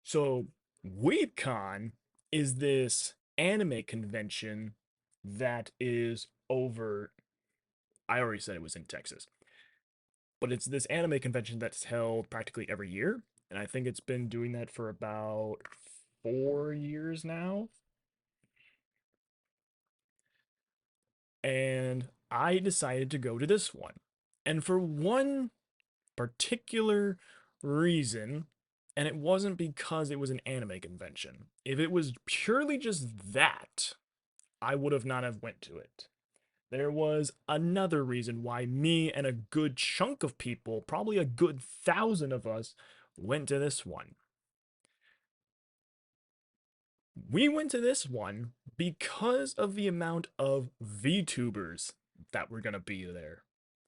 So, WeebCon is this anime convention that is over. I already said it was in Texas, but it's this anime convention that's held practically every year. And I think it's been doing that for about 4 years now. And I decided to go to this one. And for one particular reason, and it wasn't because it was an anime convention. If it was purely just that, I would have not have went to it. There was another reason why me and a good chunk of people, probably a good 1,000 of us, went to this one. We went to this one because of the amount of VTubers that were gonna be there.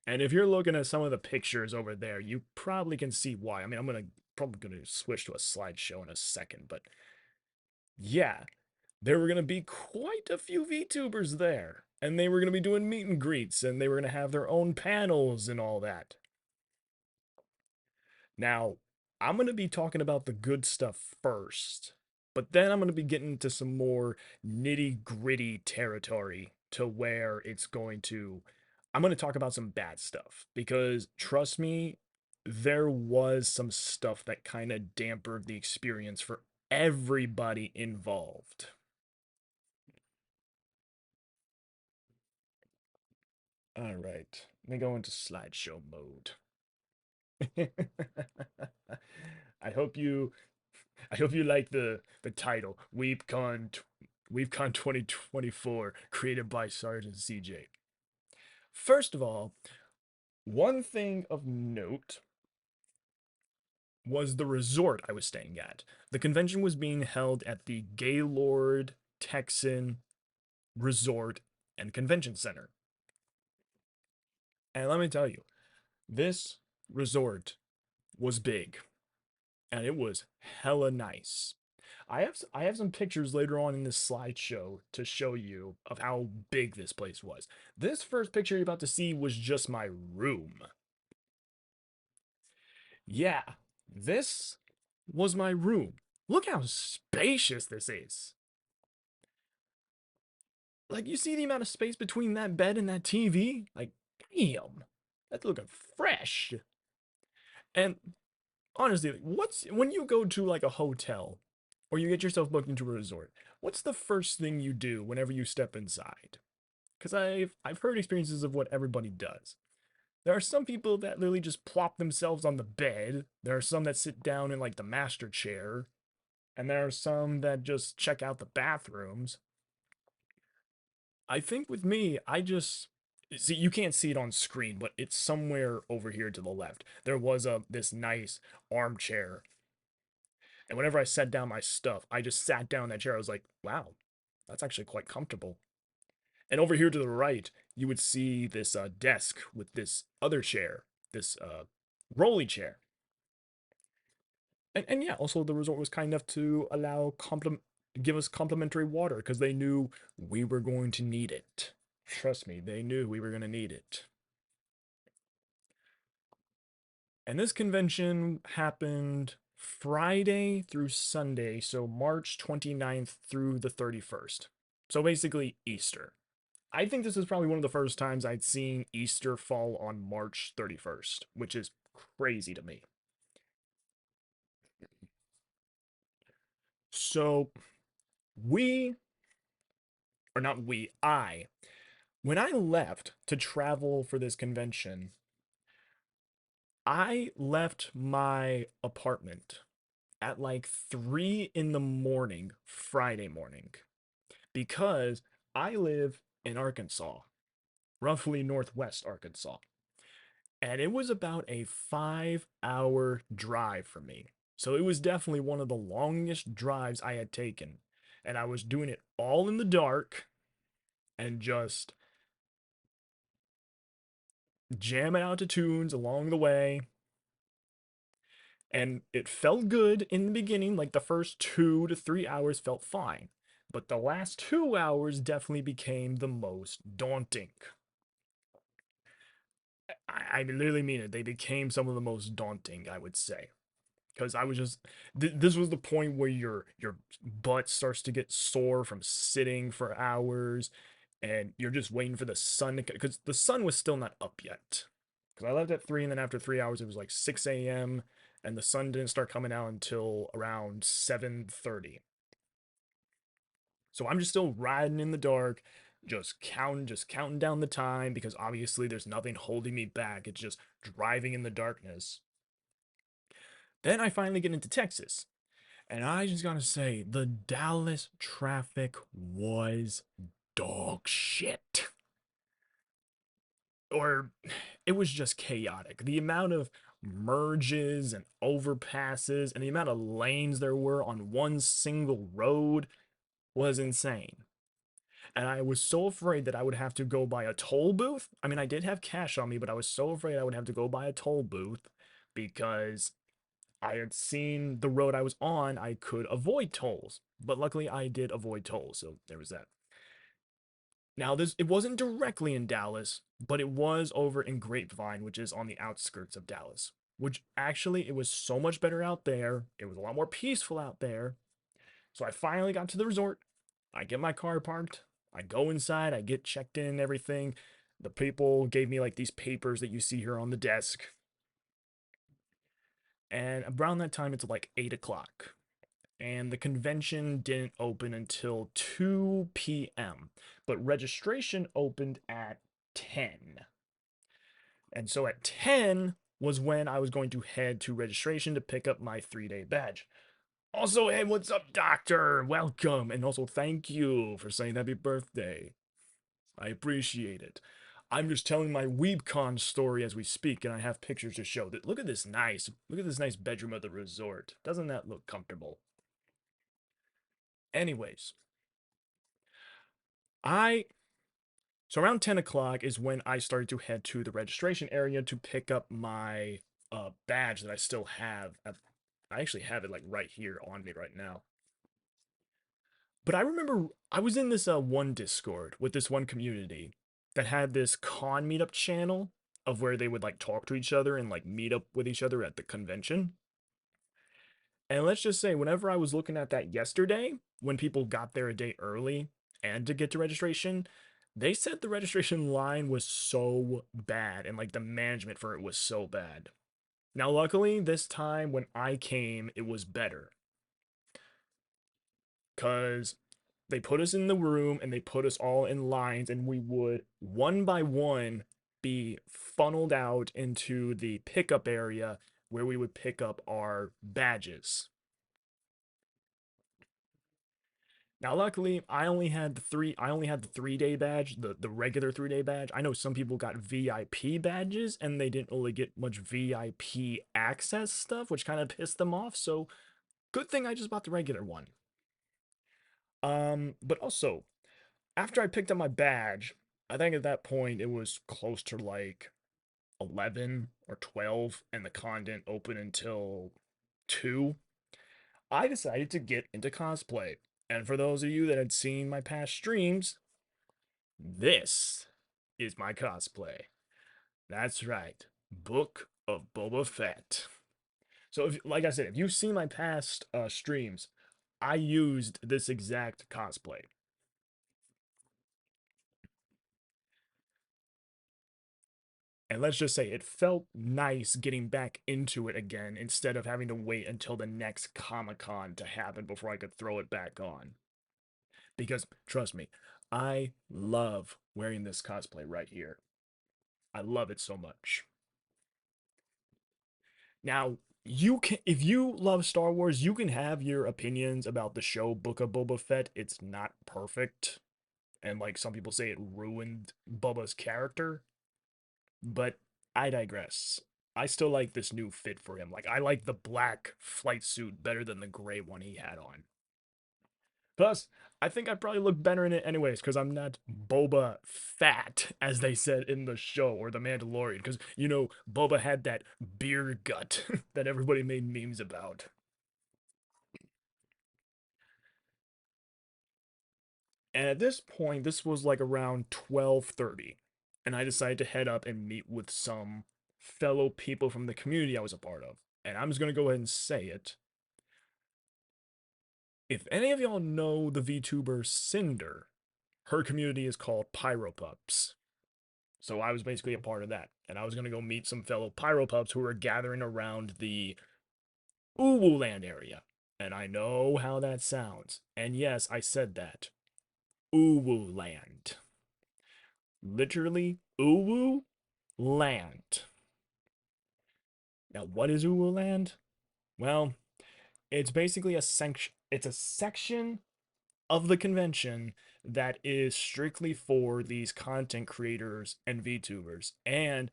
And if you're looking at some of the pictures over there, you probably can see why. I mean, probably gonna switch to a slideshow in a second, but yeah, there were gonna be quite a few VTubers there. And they were gonna be doing meet and greets, and they were gonna have their own panels and all that. Now, I'm going to be talking about the good stuff first, but then I'm going to be getting to some more nitty gritty territory to where I'm going to talk about some bad stuff because trust me, there was some stuff that kind of dampened the experience for everybody involved. All right, let me go into slideshow mode. I hope you I hope you like the title, WeebCon 2024, created by Sergeant CJ. First of all, one thing of note was the resort I was staying at. The convention was being held at the Gaylord Texan Resort and Convention Center. And let me tell you, this resort was big and it was hella nice. I have some pictures later on in this slideshow to show you of how big this place was. This first picture you're about to see was just my room. Yeah, this was my room. Look how spacious this is. Like, you see the amount of space between that bed and that TV? Like, damn, that's looking fresh. And honestly, what's when you go to like a hotel or you get yourself booked into a resort, what's the first thing you do whenever you step inside? Because I've heard experiences of what everybody does. There are some people that literally just plop themselves on the bed. There are some that sit down in like the master chair, and there are some that just check out the bathrooms. I think with me, I just see you can't see it on screen, but it's somewhere over here to the left. There was a this nice armchair, and whenever I set down my stuff, I just sat down in that chair. I was like, wow, that's actually quite comfortable. And over here to the right, you would see this desk with this other chair, this rolly chair. And yeah, also the resort was kind enough to give us complimentary water because they knew we were going to need it. Trust me, they knew we were going to need it. And this convention happened Friday through Sunday, so March 29th through the 31st. So basically Easter. I think this is probably one of the first times I'd seen Easter fall on March 31st, which is crazy to me. So, we, or not we, when I left to travel for this convention, I left my apartment at like 3 in the morning, Friday morning, because I live in Arkansas, roughly northwest Arkansas. And it was about a 5 hour drive for me. So it was definitely one of the longest drives I had taken. And I was doing it all in the dark and just jamming out to tunes along the way. And it felt good in the beginning, like the first 2 to 3 hours felt fine. But the last 2 hours definitely became the most daunting. I literally mean it. They became some of the most daunting, I would say. because I was just this was the point where your butt starts to get sore from sitting for hours, and you're just waiting for the sun to because the sun was still not up yet. Because I left at 3, and then after 3 hours it was like 6 a.m. and the sun didn't start coming out until around 7:30. So I'm just still riding in the dark, just counting down the time because obviously there's nothing holding me back. It's just driving in the darkness. Then I finally get into Texas. And I just gotta say, the Dallas traffic was dog shit. Or it was just chaotic. The amount of merges and overpasses and the amount of lanes there were on one single road was insane. And I was so afraid that I would have to go by a toll booth. I mean, I did have cash on me, but I was so afraid I would have to go by a toll booth because I had seen the road I was on, I could avoid tolls. But luckily, I did avoid tolls, so there was that. Now, this it wasn't directly in Dallas, but it was over in Grapevine, which is on the outskirts of Dallas. Which actually, it was so much better out there. It was a lot more peaceful out there. So I finally got to the resort. I get my car parked. I go inside. I get checked in and everything. The people gave me like these papers that you see here on the desk. And around that time, it's like 8 o'clock. And the convention didn't open until 2 p.m., but registration opened at 10. And so at 10 was when I was going to head to registration to pick up my 3-day badge. Also, hey, what's up, doctor? Welcome. And also, thank you for saying happy birthday. I appreciate it. I'm just telling my WeebCon story as we speak, and I have pictures to show that. Look at this nice bedroom of the resort. Doesn't that look comfortable? Anyways, I so around 10 o'clock is when I started to head to the registration area to pick up my badge that I still have. I actually have it like right here on me right now. But I remember I was in this one Discord with this one community that had this con meetup channel of where they would like talk to each other and like meet up with each other at the convention. And let's just say, whenever I was looking at that yesterday, when people got there a day early and to get to registration, they said the registration line was so bad and like the management for it was so bad. Now, luckily, this time when I came, it was better because they put us in the room and they put us all in lines, and we would one by one be funneled out into the pickup area where we would pick up our badges. Now, luckily, I only had the 3-day badge, the regular 3-day badge. I know some people got VIP badges and they didn't really get much VIP access stuff, which kind of pissed them off. So, good thing I just bought the regular one. But also, after I picked up my badge, I think at that point it was close to like 11 or 12, and the con didn't open until 2. I decided to get into cosplay. And for those of you that had seen my past streams, this is my cosplay. That's right, Book of Boba Fett. So, if, like I said, if you've seen my past streams, I used this exact cosplay. And let's just say it felt nice getting back into it again instead of having to wait until the next Comic Con to happen before I could throw it back on. Because, trust me, I love wearing this cosplay right here. I love it so much. Now, you can if you love Star Wars, you can have your opinions about the show Book of Boba Fett. It's not perfect, and like some people say, it ruined Boba's character. But I digress. I still like this new fit for him. Like I like the black flight suit better than the gray one he had on. Plus, I think I probably look better in it anyways, because I'm not Boba fat, as they said in the show, or the Mandalorian, because, you know, Boba had that beer gut that everybody made memes about. And at this point, this was like around 12:30, and I decided to head up and meet with some fellow people from the community I was a part of. and I'm just gonna go ahead and say it. If any of y'all know the VTuber Cinder, her community is called Pyropups. So I was basically a part of that, and I was gonna go meet some fellow Pyropups who were gathering around the Uwu Land area. And I know how that sounds. And yes, I said that. Uwu Land. Literally, Uwu Land. Now, what is Uwu Land? Well, it's basically a section of the convention that is strictly for these content creators and VTubers, and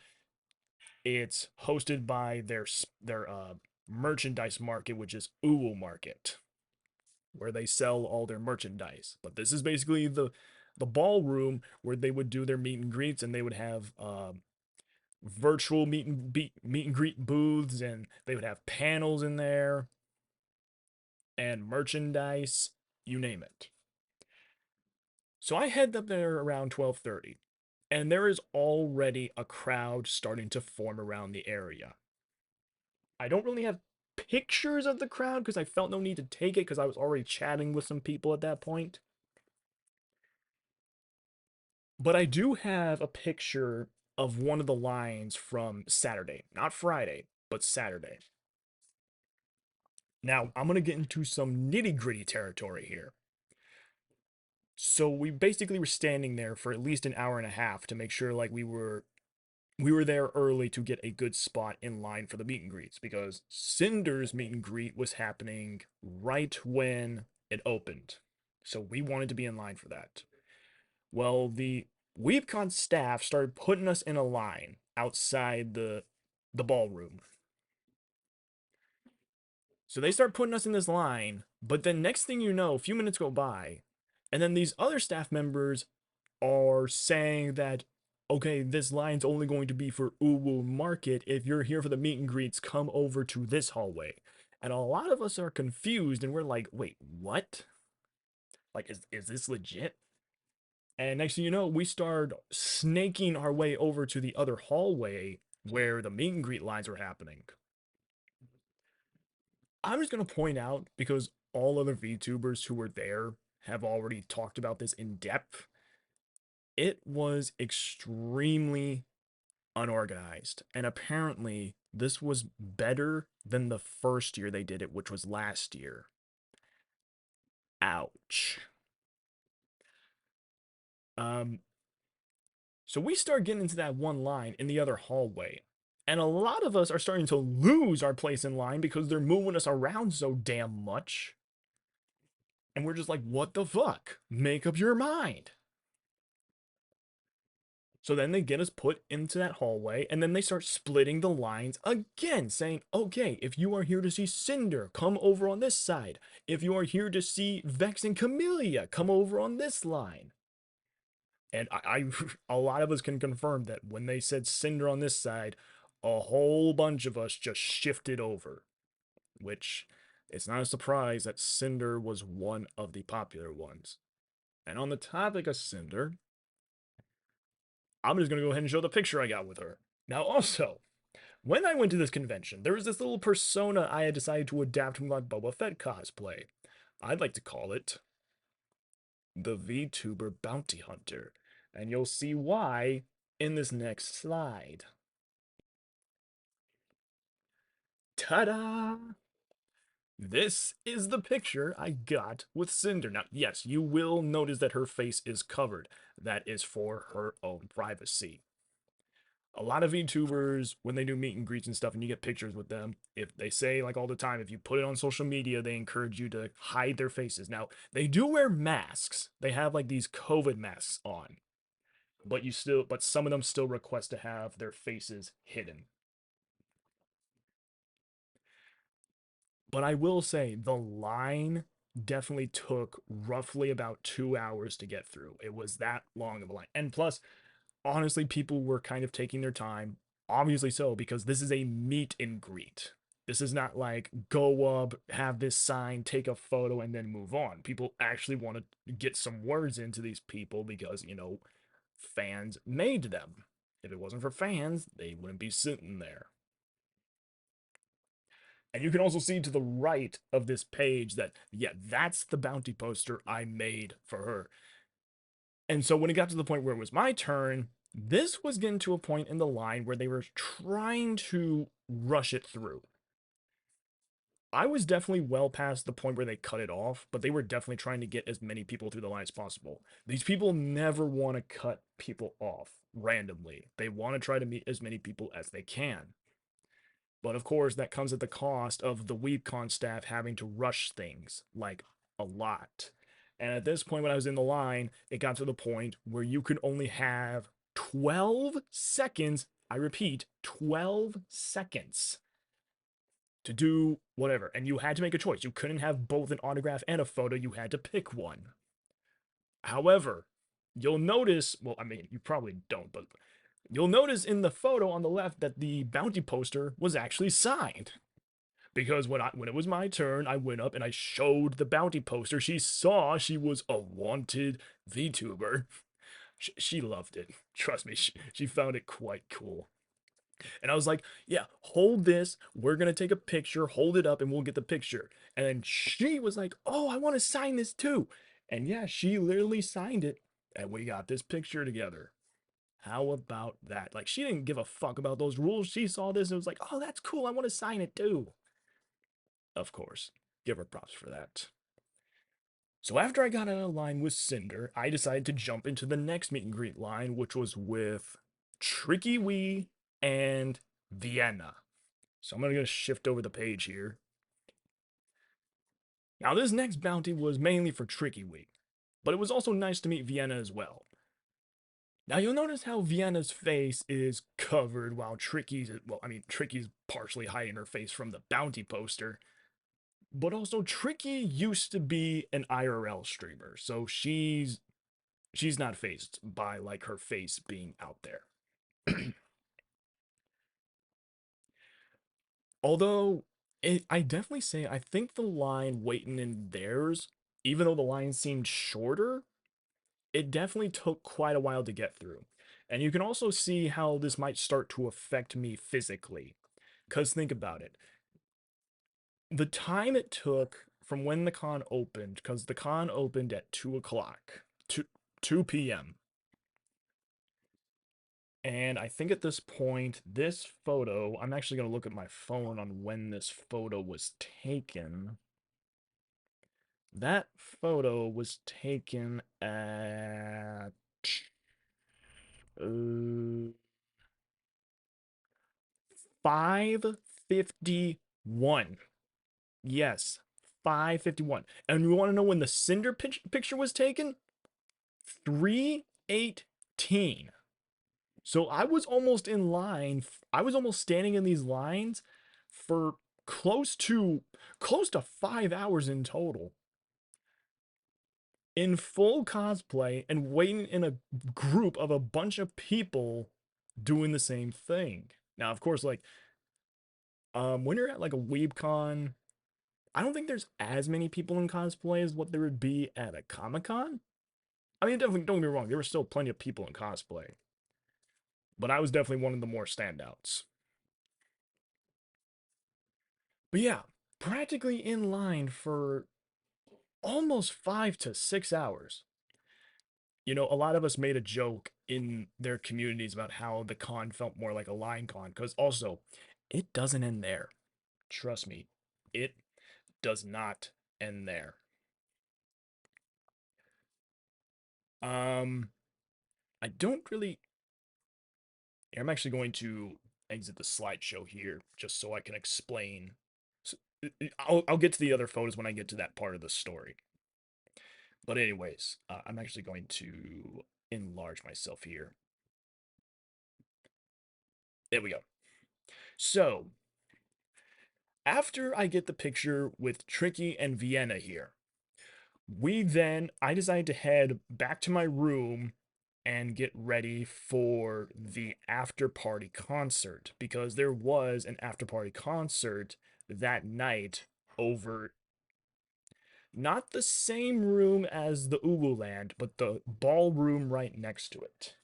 it's hosted by their merchandise market, which is Uwu Market, where they sell all their merchandise. But this is basically the ballroom where they would do their meet and greets, and they would have virtual meet and greet booths, and they would have panels in there and merchandise, you name it. So I head up there around 12:30, and there is already a crowd starting to form around the area. I don't really have pictures of the crowd because I felt no need to take it because I was already chatting with some people at that point. But I do have a picture of one of the lines from Saturday, not Friday, but Saturday. Now, I'm going to get into some nitty gritty territory here. So we basically were standing there for at least an hour and a half to make sure like we were there early to get a good spot in line for the meet and greets because Cinder's meet and greet was happening right when it opened. So we wanted to be in line for that. Well, the WeebCon staff started putting us in a line outside the ballroom. So they start putting us in this line, but then next thing you know, a few minutes go by, and then these other staff members are saying that, okay, this line's only going to be for Uwu Market. If you're here for the meet and greets, come over to this hallway. And a lot of us are confused, and we're like, wait, what? Like, is this legit? And next thing you know, we start snaking our way over to the other hallway where the meet and greet lines were happening. I'm just going to point out, because all other VTubers who were there have already talked about this in depth, it was extremely unorganized. And apparently, this was better than the first year they did it, which was last year. Ouch. Um, so we start getting into that one line in the other hallway. And a lot of us are starting to lose our place in line because they're moving us around so damn much. And we're just like, what the fuck? Make up your mind. So then they get us put into that hallway, and then they start splitting the lines again, saying, okay, if you are here to see Cinder, come over on this side. If you are here to see Vex and Camellia, come over on this line. And a lot of us can confirm that when they said Cinder on this side, a whole bunch of us just shifted over, which it's not a surprise that Cinder was one of the popular ones. And on the topic of Cinder, I'm just going to go ahead and show the picture I got with her. Now, also, when I went to this convention, there was this little persona I had decided to adapt from my Boba Fett cosplay. I'd like to call it the VTuber Bounty Hunter, and you'll see why in this next slide. Ta-da! This is the picture I got with Cinder. Now, yes, you will notice that her face is covered. That is for her own privacy. A lot of VTubers, when they do meet and greets and stuff, and you get pictures with them, if they say, like all the time, if you put it on social media, they encourage you to hide their faces. Now, they do wear masks. They have like these COVID masks on, but some of them still request to have their faces hidden. But I will say the line definitely took roughly about 2 hours to get through. It was that long of a line. And plus, honestly, people were kind of taking their time. Obviously so, because this is a meet and greet. This is not like go up, have this sign, take a photo, and then move on. People actually want to get some words into these people because, fans made them. If it wasn't for fans, they wouldn't be sitting there. And you can also see to the right of this page that, yeah, that's the bounty poster I made for her. And so when it got to the point where it was my turn, this was getting to a point in the line where they were trying to rush it through. I was definitely well past the point where they cut it off, but they were definitely trying to get as many people through the line as possible. These people never want to cut people off randomly. They want to try to meet as many people as they can. But of course, that comes at the cost of the WeebCon staff having to rush things, like a lot. And at this point, when I was in the line, it got to the point where you could only have 12 seconds. I repeat, 12 seconds to do whatever. And you had to make a choice. You couldn't have both an autograph and a photo. You had to pick one. However, you'll notice, well, I mean, you probably don't, but you'll notice in the photo on the left that the bounty poster was actually signed. Because when it was my turn, I went up and I showed the bounty poster. She saw she was a wanted VTuber. She loved it. Trust me, she found it quite cool. And I was like, yeah, hold this. We're going to take a picture, hold it up, and we'll get the picture. And then she was like, oh, I want to sign this too. And yeah, she literally signed it. And we got this picture together. How about that? Like, she didn't give a fuck about those rules. She saw this and was like, oh, that's cool. I want to sign it too. Of course. Give her props for that. So after I got out of line with Cinder, I decided to jump into the next meet and greet line, which was with Tricky Wee and Vienna. So I'm going to shift over the page here. Now, this next bounty was mainly for Tricky Wee, but it was also nice to meet Vienna as well. Now, you'll notice how Vienna's face is covered while Tricky's partially hiding her face from the bounty poster. But also, Tricky used to be an IRL streamer, so she's not phased by like her face being out there. Although I definitely say I think the line waiting in theirs, even though the line seemed shorter, it definitely took quite a while to get through. And you can also see how this might start to affect me physically. Because think about it. The time it took from when the con opened, because the con opened at 2 o'clock, 2 p.m. And I think at this point, this photo, I'm actually going to look at my phone on when this photo was taken. That photo was taken at 5:51. Yes, 5:51. And you want to know when the Cinder picture was taken? 3:18. So I was almost in line. I was almost standing in these lines for close to 5 hours in total, in full cosplay and waiting in a group of a bunch of people doing the same thing. Now, of course, like when you're at like a WeebCon, I don't think there's as many people in cosplay as what there would be at a Comic-Con. I mean, definitely don't get me wrong, there were still plenty of people in cosplay, but I was definitely one of the more standouts. But yeah, practically in line for almost 5 to 6 hours. You know, a lot of us made a joke in their communities about how the con felt more like a line con, because also, it doesn't end there. Trust me, it does not end there. Um, I don't really. I'm actually going to exit the slideshow here just so I can explain. I'll get to the other photos when I get to that part of the story. But anyways, I'm actually going to enlarge myself here. There we go. So, after I get the picture with Tricky and Vienna here, I decided to head back to my room and get ready for the after party concert because there was an after party concert that night over not the same room as the Ulu Land, but the ballroom right next to it.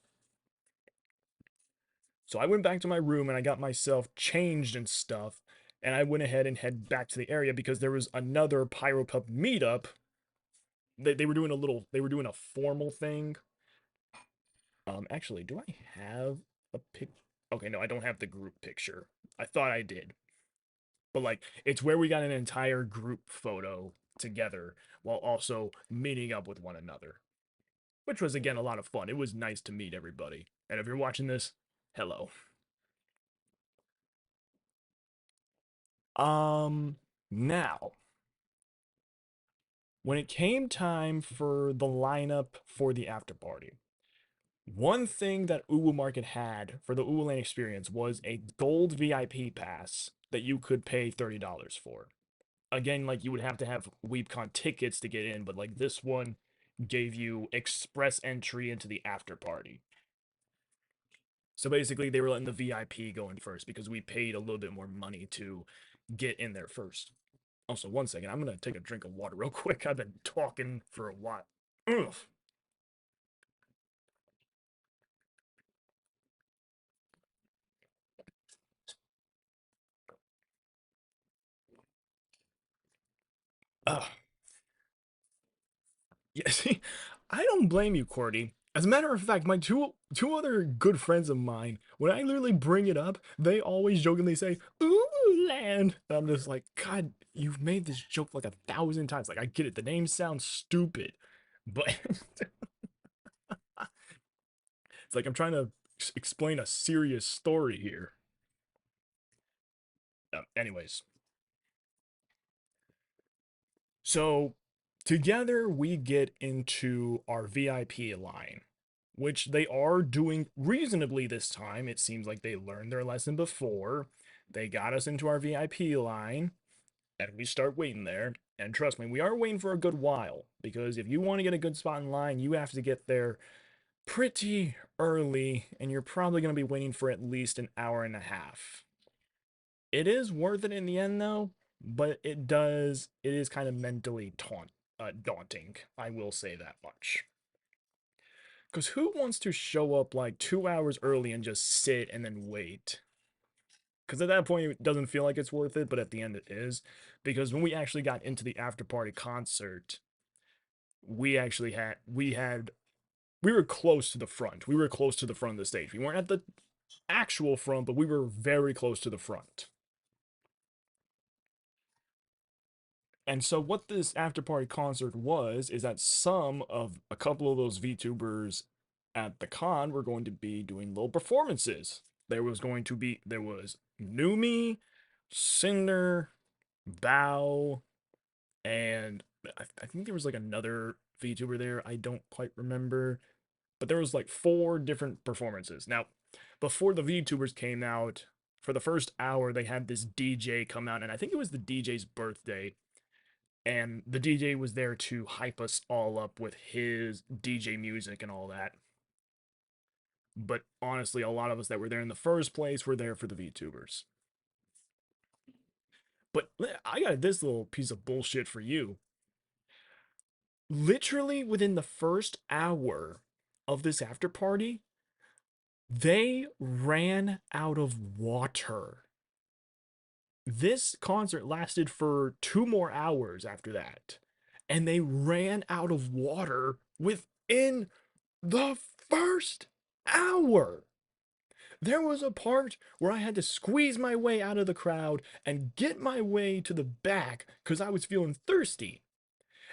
So I went back to my room and I got myself changed and stuff. and I went ahead and head back to the area because there was another Pyro Pup meetup. They were doing a little, they were doing a formal thing. Actually, do I have a pic? Okay, no, I don't have the group picture. I thought I did, but like, it's where we got an entire group photo together while also meeting up with one another, which was again a lot of fun. It was nice to meet everybody. And if you're watching this, hello. Um, Now, when it came time for the lineup for the after party, one thing that Uwu Market had for the Uwu Lane experience was a gold VIP pass that you could pay $30 for. Again, like you would have to have WeebCon tickets to get in, but like this one gave you express entry into the after party. So basically, they were letting the VIP go in first because we paid a little bit more money to get in there first. Also, one second, I'm gonna take a drink of water real quick. I've been talking for a while. Ugh. Ugh. Yeah, see, I don't blame you, Cordy. As a matter of fact, my two other good friends of mine, when I literally bring it up, they always jokingly say, "Ooh, land." And I'm just like, God, you've made this joke like 1,000 times. Like, I get it. The name sounds stupid, but it's like I'm trying to explain a serious story here. Anyways, so together we get into our VIP line, which they are doing reasonably this time. It seems like they learned their lesson before. They got us into our VIP line, and we start waiting there. And trust me, we are waiting for a good while because if you want to get a good spot in line, you have to get there pretty early, and you're probably going to be waiting for at least an hour and a half. It is worth it in the end, though, but it is kind of mentally daunting. I will say that much. Because who wants to show up like 2 hours early and just sit and then wait? Because at that point, it doesn't feel like it's worth it, but at the end, it is. Because when we actually got into the after party concert, we were close to the front. We were close to the front of the stage. We weren't at the actual front, but we were very close to the front. And so what this after party concert was is that some of a couple of those VTubers at the con were going to be doing little performances. There was Numi, Cinder, Bao, and I think there was like another VTuber there. I don't quite remember. But there was like four different performances. Now, before the VTubers came out, for the first hour, they had this DJ come out, and I think it was the DJ's birthday, and the DJ was there to hype us all up with his DJ music and all that. But honestly, a lot of us that were there in the first place were there for the VTubers. But I got this little piece of bullshit for you. Literally within the first hour of this after party, they ran out of water. This concert lasted for 2 more hours after that, and they ran out of water within the first hour. There was a part where I had to squeeze my way out of the crowd and get my way to the back because I was feeling thirsty.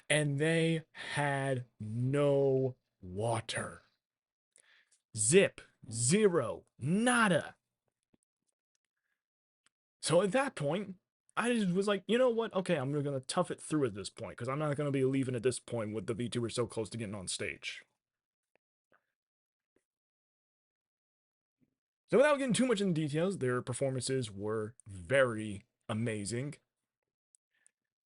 And they had no water. Zip, zero, nada. So at that point, I just was like, you know what? Okay, I'm gonna tough it through at this point because I'm not gonna be leaving at this point with the VTuber so close to getting on stage. So without getting too much into details, their performances were very amazing.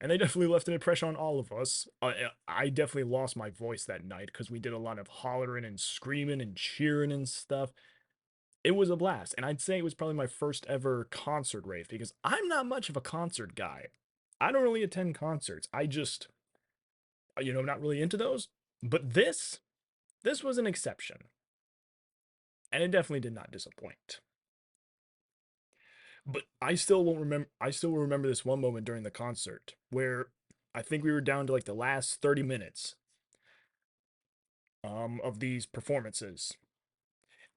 And they definitely left an impression on all of us. I definitely lost my voice that night because we did a lot of hollering and screaming and cheering and stuff. It was a blast, and I'd say it was probably my first ever concert rave because I'm not much of a concert guy. I don't really attend concerts. I just, not really into those. But this was an exception, and it definitely did not disappoint. But I still won't remember. I still remember this one moment during the concert where I think we were down to like the last 30 minutes of these performances.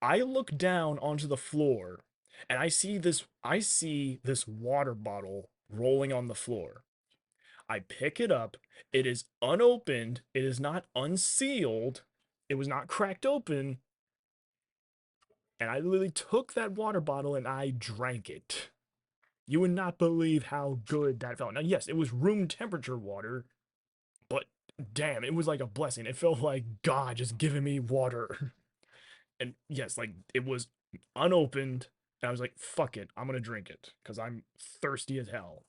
I look down onto the floor and I see this water bottle rolling on the floor. I pick it up. It is unopened. It is not unsealed. It was not cracked open. And I literally took that water bottle and I drank it. You would not believe how good that felt. Now, yes, it was room temperature water, but damn, it was like a blessing. It felt like God just giving me water. And yes, like it was unopened. And I was like, fuck it, I'm gonna drink it because I'm thirsty as hell.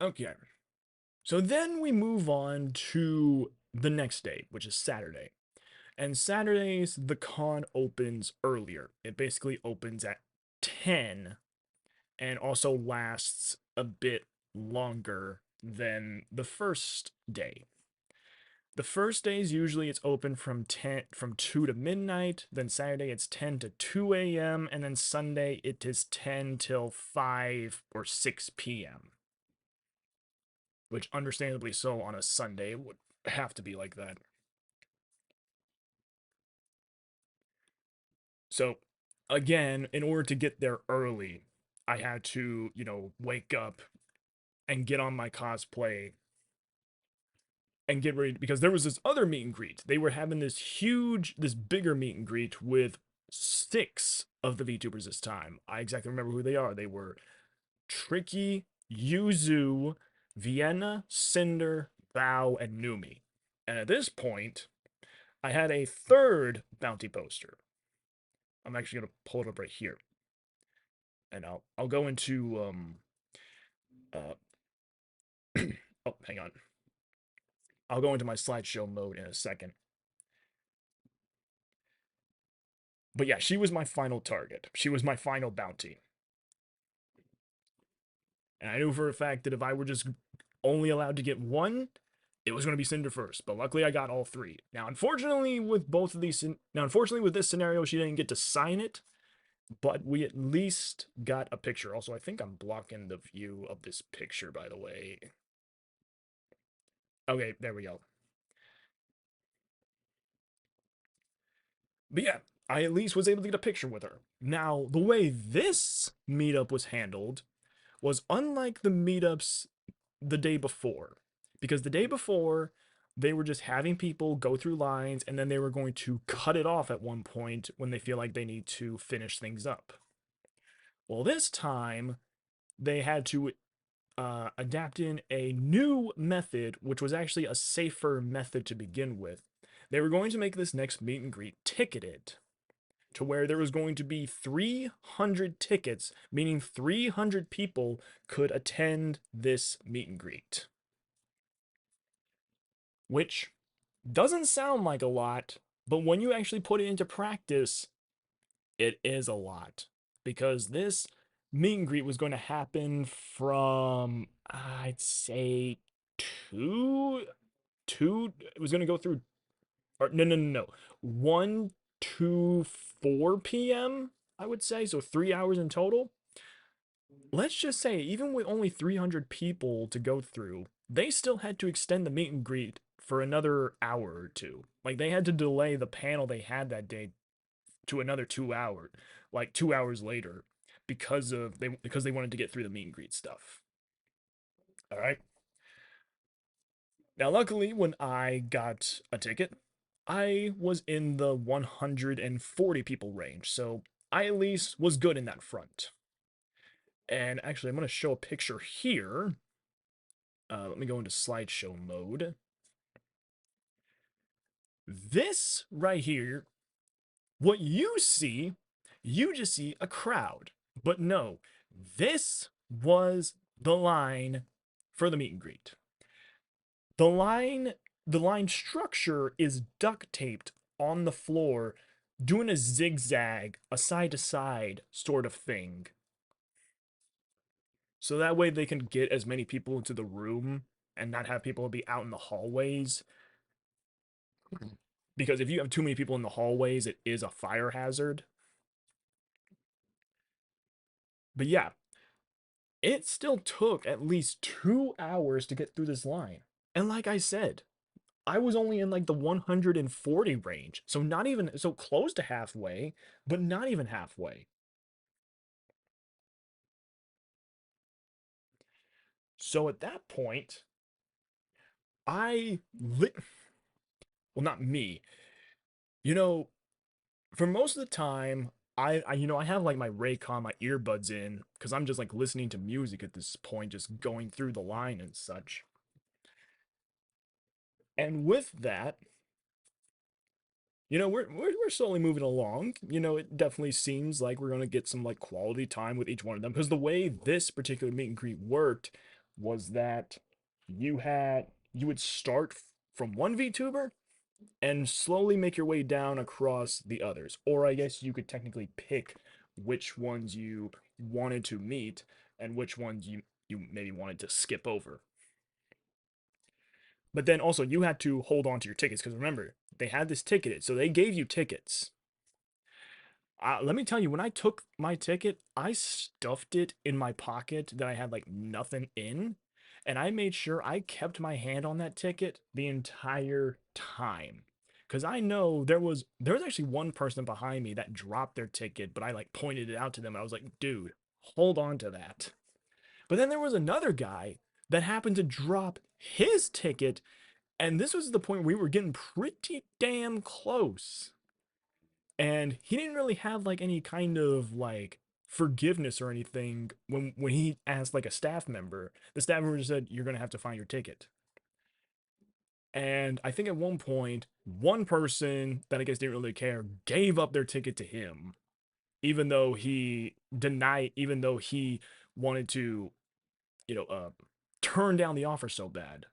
Okay, so then we move on to the next day, which is Saturday. And Saturdays, the con opens earlier. It basically opens at 10 and also lasts a bit longer than the first day. The first days usually it's open from 2 to midnight, then Saturday it's 10 to 2 a.m. and then Sunday it is 10 till 5 or 6 p.m. Which understandably so on a Sunday would have to be like that. So again, in order to get there early, I had to, wake up and get on my cosplay and get ready because there was this other meet and greet. They were having this bigger meet and greet with six of the VTubers this time. I exactly remember who they are. They were Tricky, Yuzu, Vienna, Cinder, Bao, and Numi. And at this point, I had a third bounty poster. I'm actually gonna pull it up right here, and I'll go into uh oh, hang on. I'll go into my slideshow mode in a second. But yeah, she was my final target. She was my final bounty. And I knew for a fact that if I were just only allowed to get one, it was going to be Cinder first. But luckily, I got all three. Now, unfortunately, with this scenario, she didn't get to sign it, but we at least got a picture. Also, I think I'm blocking the view of this picture, by the way. Okay, there we go. But yeah, I at least was able to get a picture with her. Now, the way this meetup was handled was unlike the meetups the day before. Because the day before, they were just having people go through lines and then they were going to cut it off at one point when they feel like they need to finish things up. Well, this time, they had to adapt in a new method, which was actually a safer method to begin with. They were going to make this next meet and greet ticketed to where there was going to be 300 tickets, meaning 300 people could attend this meet and greet. Which doesn't sound like a lot, but when you actually put it into practice, it is a lot. Because this meet and greet was going to happen from, I'd say, 2, 2, it was going to go through, or no, no, no, no, 1 to 4 p.m., I would say, so 3 hours in total. Let's just say, even with only 300 people to go through, they still had to extend the meet and greet for another hour or two. Like, they had to delay the panel they had that day to another 2 hours, like 2 hours later, because they wanted to get through the meet and greet stuff. All right. Now, luckily, when I got a ticket, I was in the 140 people range, so I at least was good in that front. And actually, I'm going to show a picture here. Let me go into slideshow mode. This right here, what you just see a crowd. But no, this was the line for the meet and greet. The line, the line structure is duct taped on the floor, doing a zigzag, a side to side sort of thing. So that way they can get as many people into the room and not have people be out in the hallways. because if you have too many people in the hallways, it is a fire hazard. But yeah, it still took at least 2 hours to get through this line. And like I said, I was only in like the 140 range. So not even so close to halfway, but not even halfway. So at that point, I lit well, not me. You know, for most of the time, I have like my Raycon, my earbuds in, because I'm just like listening to music at this point, just going through the line and such. And with that, we're slowly moving along. It definitely seems like we're gonna get some like quality time with each one of them. Because the way this particular meet and greet worked was that you would start from one VTuber and slowly make your way down across the others. Or I guess you could technically pick which ones you wanted to meet and which ones you maybe wanted to skip over. But then also you had to hold on to your tickets because remember, they had this ticketed, so they gave you tickets. Let me tell you, when I took my ticket, I stuffed it in my pocket that I had like nothing in, and I made sure I kept my hand on that ticket the entire time. Cause I know there was actually one person behind me that dropped their ticket, but I like pointed it out to them. And I was like, dude, hold on to that. But then there was another guy that happened to drop his ticket, and this was the point we were getting pretty damn close, and he didn't really have like any kind of like forgiveness or anything when he asked like a staff member. The staff member just said, you're gonna have to find your ticket. And I think at one point one person that I guess didn't really care gave up their ticket to him, even though he wanted to you know uh turn down the offer so bad.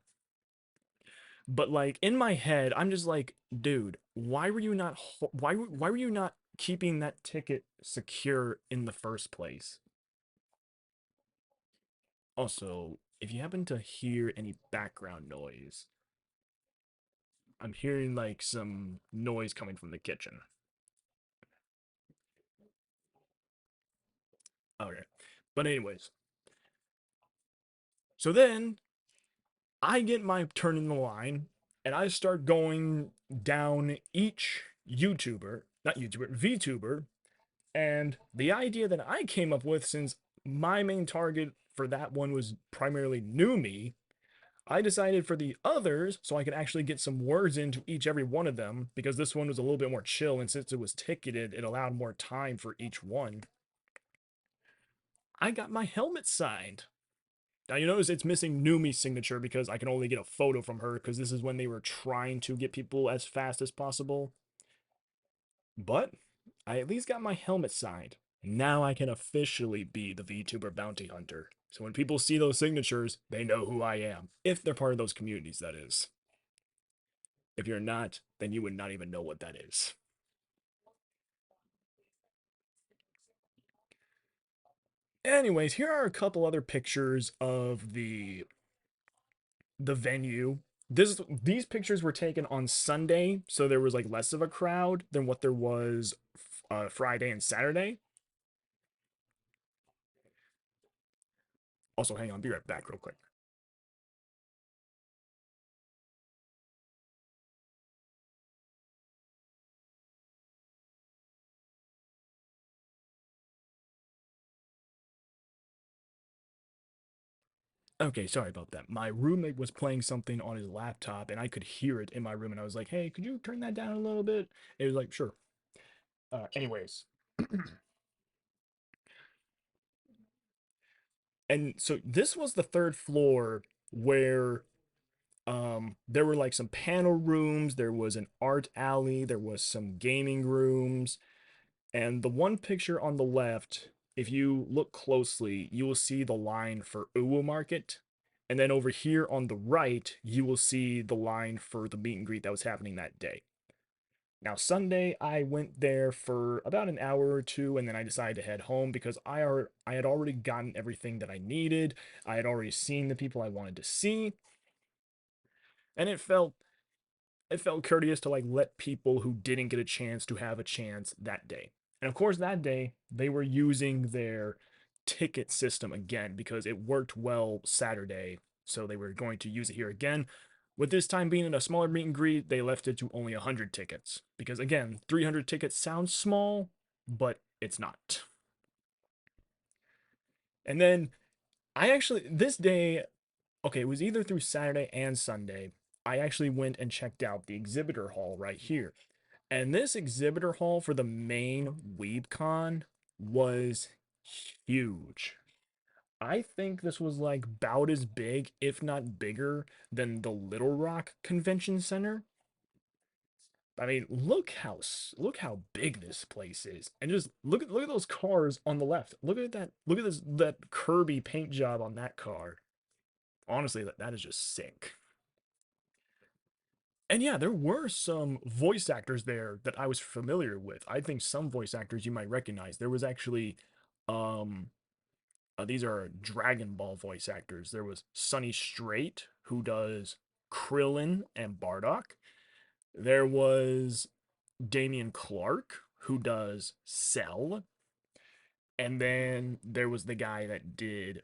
But like in my head, I'm just like, dude, why were you not keeping that ticket secure in the first place? Also, if you happen to hear any background noise, I'm hearing like some noise coming from the kitchen. Okay. But anyways, so then I get my turn in the line and I start going down each YouTuber, not YouTuber, VTuber. And the idea that I came up with, since my main target for that one was primarily new me, I decided for the others, so I could actually get some words into each every one of them, because this one was a little bit more chill, and since it was ticketed, it allowed more time for each one. I got my helmet signed. Now you notice it's missing Numi's signature because I can only get a photo from her because this is when they were trying to get people as fast as possible. But I at least got my helmet signed. Now I can officially be the VTuber bounty hunter. So when people see those signatures, they know who I am. If they're part of those communities, that is. If you're not, then you would not even know what that is. Anyways, here are a couple other pictures of the venue. These pictures were taken on Sunday, so there was like less of a crowd than what there was Friday and Saturday. Also, hang on, be right back real quick. Okay, sorry about that. My roommate was playing something on his laptop and I could hear it in my room and I was like, "Hey, could you turn that down a little bit?" It was like, "Sure." Anyways, and so this was the third floor where there were like some panel rooms, there was an art alley, there was some gaming rooms, and the one picture on the left, if you look closely, you will see the line for Uwu Market. And then over here on the right, you will see the line for the meet and greet that was happening that day. Now, Sunday, I went there for about an hour or two, and then I decided to head home because I had already gotten everything that I needed. I had already seen the people I wanted to see, and it felt it felt courteous to like let people who didn't get a chance to have a chance that day. And of course, that day they were using their ticket system again because it worked well Saturday. So they were going to use it here again. With this time being in a smaller meet and greet, they left it to only 100 tickets. Because again, 300 tickets sounds small, but it's not. And then I actually, this day, okay, it was either through Saturday and Sunday. I actually went and checked out the exhibitor hall right here. And this exhibitor hall for the main WeebCon was huge. I think this was like about as big, if not bigger, than the Little Rock Convention Center. I mean, look how big this place is, and just look at those cars on the left. Look at that. Look at this that Kirby paint job on that car. Honestly, that is just sick. And yeah, there were some voice actors there that I was familiar with. I think some voice actors you might recognize. There was actually, um, these are Dragon Ball voice actors. There was Sonny Strait, who does Krillin and Bardock. There was Damian Clark, who does Cell. And then there was the guy that did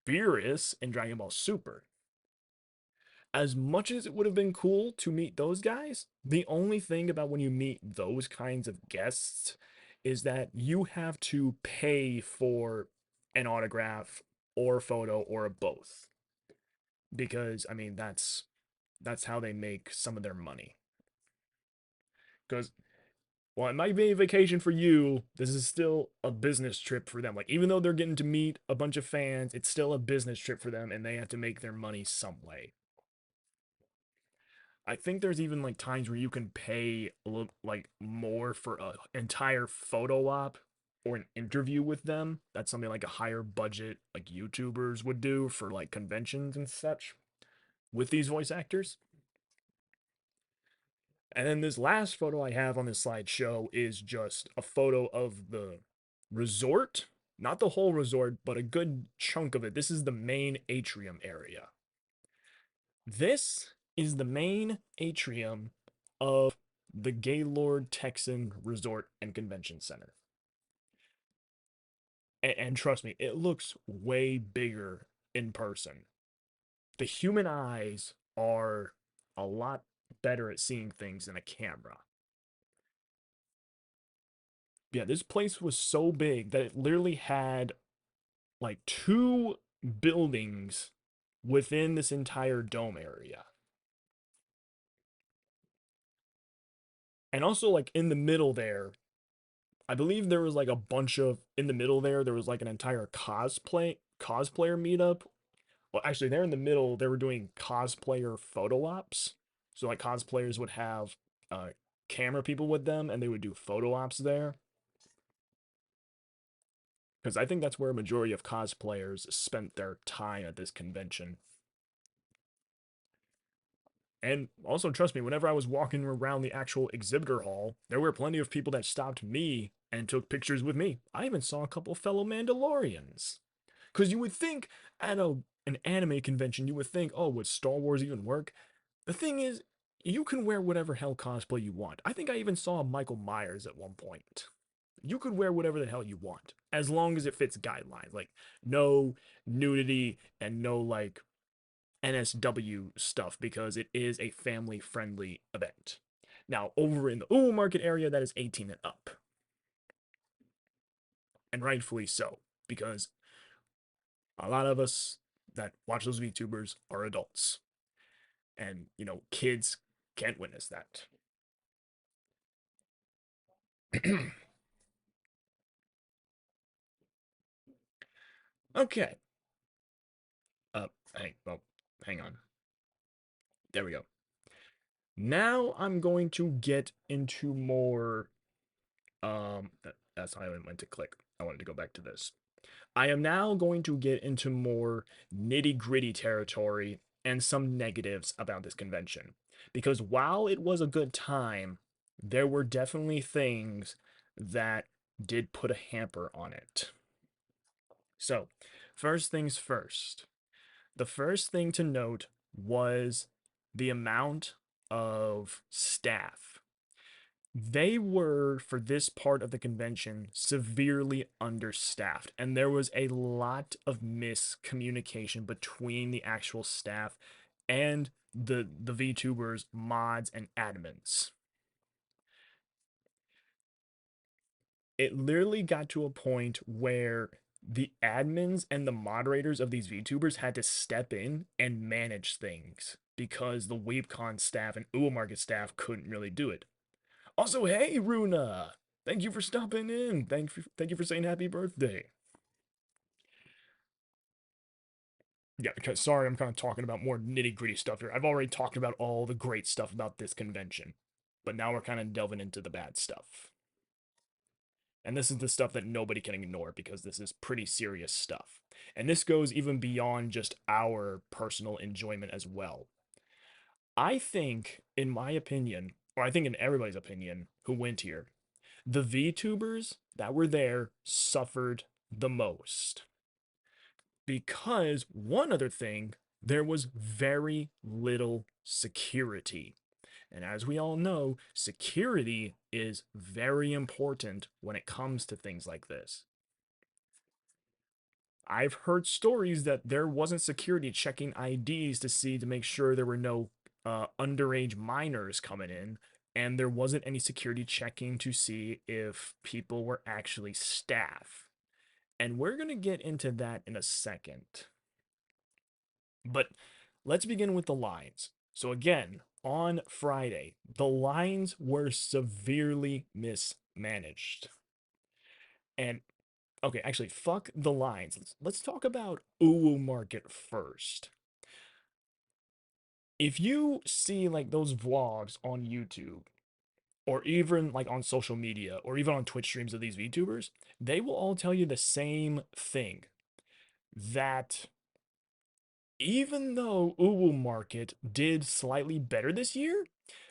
Beerus in Dragon Ball Super. As much as it would have been cool to meet those guys, the only thing about when you meet those kinds of guests is that you have to pay for an autograph or a photo or a both. Because I mean that's how they make some of their money. Because while it might be a vacation for you, this is still a business trip for them. Like even though they're getting to meet a bunch of fans, it's still a business trip for them and they have to make their money some way. I think there's even like times where you can pay a little like more for a entire photo op or an interview with them. That's something like a higher budget like YouTubers would do for like conventions and such with these voice actors. And then this last photo I have on this slideshow is just a photo of the resort, not the whole resort, but a good chunk of it. This is the main atrium area. This is the main atrium of the Gaylord Texan Resort and Convention Center. And trust me, it looks way bigger in person. The human eyes are a lot better at seeing things than a camera. Yeah, this place was so big that it literally had like two buildings within this entire dome area. And also, like in the middle there, I believe there was like a bunch of in the middle there was like an entire cosplayer meetup. Well, actually, there in the middle, they were doing cosplayer photo ops. So like cosplayers would have uh camera people with them and they would do photo ops there. Because I think that's where a majority of cosplayers spent their time at this convention. And also, trust me, whenever I was walking around the actual exhibitor hall, there were plenty of people that stopped me and took pictures with me. I even saw a couple fellow Mandalorians. Because you would think at an anime convention, you would think, oh, would Star Wars even work? The thing is, you can wear whatever hell cosplay you want. I think I even saw Michael Myers at one point. You could wear whatever the hell you want, as long as it fits guidelines. Like, no nudity and no, like, NSW stuff because it is a family friendly event. Now, over in the Ooh Market area, that is 18 and up. And rightfully so, because a lot of us that watch those VTubers are adults. And, you know, kids can't witness that. Okay. Uh, hang on. There we go. Now I'm going to get into more. That's how I meant to click. I wanted to go back to this. I am now going to get into more nitty gritty territory and some negatives about this convention. Because while it was a good time, there were definitely things that did put a hamper on it. So, first things first. The first thing to note was the amount of staff. They were, for this part of the convention, severely understaffed, and there was a lot of miscommunication between the actual staff and the VTubers, mods, and admins. It literally got to a point where the admins and the moderators of these VTubers had to step in and manage things because the WeebCon staff and Uwe Market staff couldn't really do it. Also, hey, Runa! Thank you for stopping in. Thank you for saying happy birthday. Yeah, because sorry, I'm kind of talking about more nitty gritty stuff here. I've already talked about all the great stuff about this convention, but now we're kind of delving into the bad stuff. And this is the stuff that nobody can ignore because this is pretty serious stuff. And this goes even beyond just our personal enjoyment as well. I think, in my opinion, or I think in everybody's opinion who went here, the VTubers that were there suffered the most. Because one other thing, there was very little security. And as we all know, security is very important when it comes to things like this. I've heard stories that there wasn't security checking IDs to make sure there were no underage minors coming in, and there wasn't any security checking to see if people were actually staff. And we're going to get into that in a second. But let's begin with the lines. So, again, on Friday, the lines were severely mismanaged. And okay, actually, fuck the lines. Let's talk about Uwu Market first. If you see like those vlogs on YouTube, or even like on social media, or even on Twitch streams of these VTubers, they will all tell you the same thing. That even though Uwu Market did slightly better this year,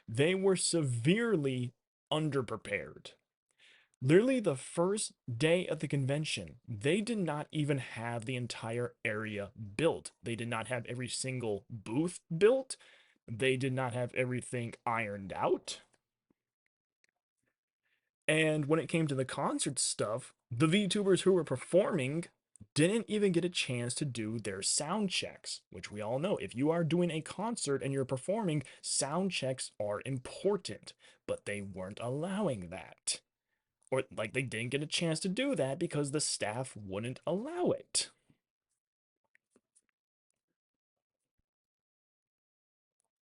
they were severely underprepared. Literally, the first day of the convention, they did not even have the entire area built. They did not have every single booth built. They did not have everything ironed out. And when it came to the concert stuff, the VTubers who were performing didn't even get a chance to do their sound checks, which we all know. If you are doing a concert and you're performing, sound checks are important, but they weren't allowing that. Or like they didn't get a chance to do that because the staff wouldn't allow it.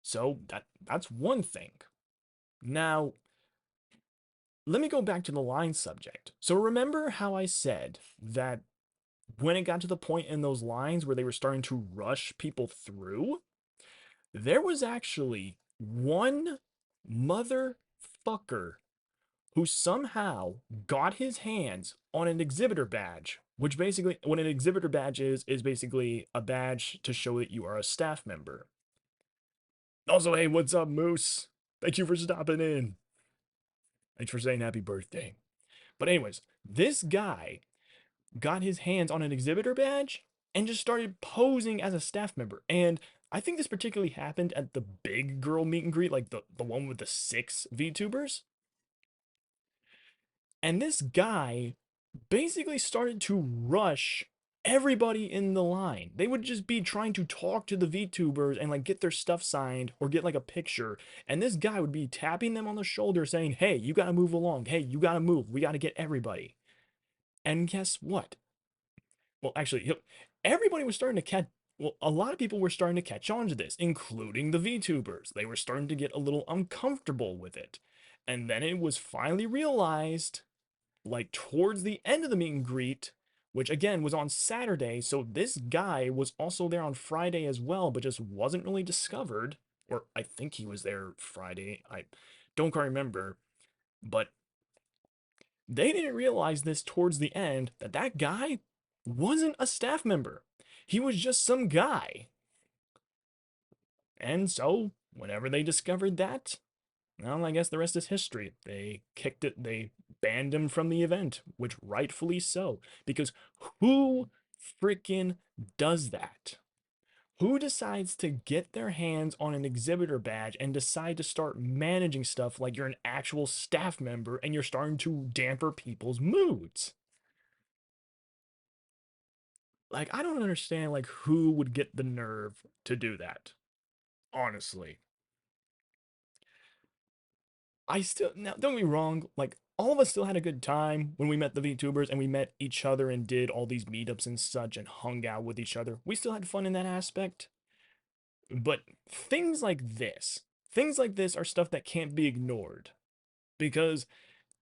So that's one thing. Now, let me go back to the line subject. So remember how I said that when it got to the point in those lines where they were starting to rush people through, there was actually one motherfucker who somehow got his hands on an exhibitor badge, which basically, what an exhibitor badge is basically a badge to show that you are a staff member. Also, hey, what's up, Moose? Thank you for stopping in. Thanks for saying happy birthday. But anyways, this guy got his hands on an exhibitor badge and just started posing as a staff member. And I think this particularly happened at the big girl meet and greet, like the one with the 6 VTubers. And this guy basically started to rush everybody in the line. They would just be trying to talk to the VTubers and like get their stuff signed or get like a picture. And this guy would be tapping them on the shoulder saying, hey, you gotta move along. Hey, you gotta move. We gotta get everybody. And guess what? Well, actually, everybody was starting to catch. Well, a lot of people were starting to catch on to this, including the VTubers. They were starting to get a little uncomfortable with it. And then it was finally realized, like towards the end of the meet and greet, which again was on Saturday. So this guy was also there on Friday as well, but just wasn't really discovered. Or I think he was there Friday. I don't quite remember. But they didn't realize this towards the end that that guy wasn't a staff member. He was just some guy. And so, whenever they discovered that, well, I guess the rest is history. They kicked it, they banned him from the event, which rightfully so. Because who freaking does that? Who decides to get their hands on an exhibitor badge and decide to start managing stuff like you're an actual staff member and you're starting to damper people's moods? Like, I don't understand, like, who would get the nerve to do that, honestly. I still, now, don't get me wrong, like, all of us still had a good time when we met the VTubers and we met each other and did all these meetups and such and hung out with each other. We still had fun in that aspect. But things like this are stuff that can't be ignored. Because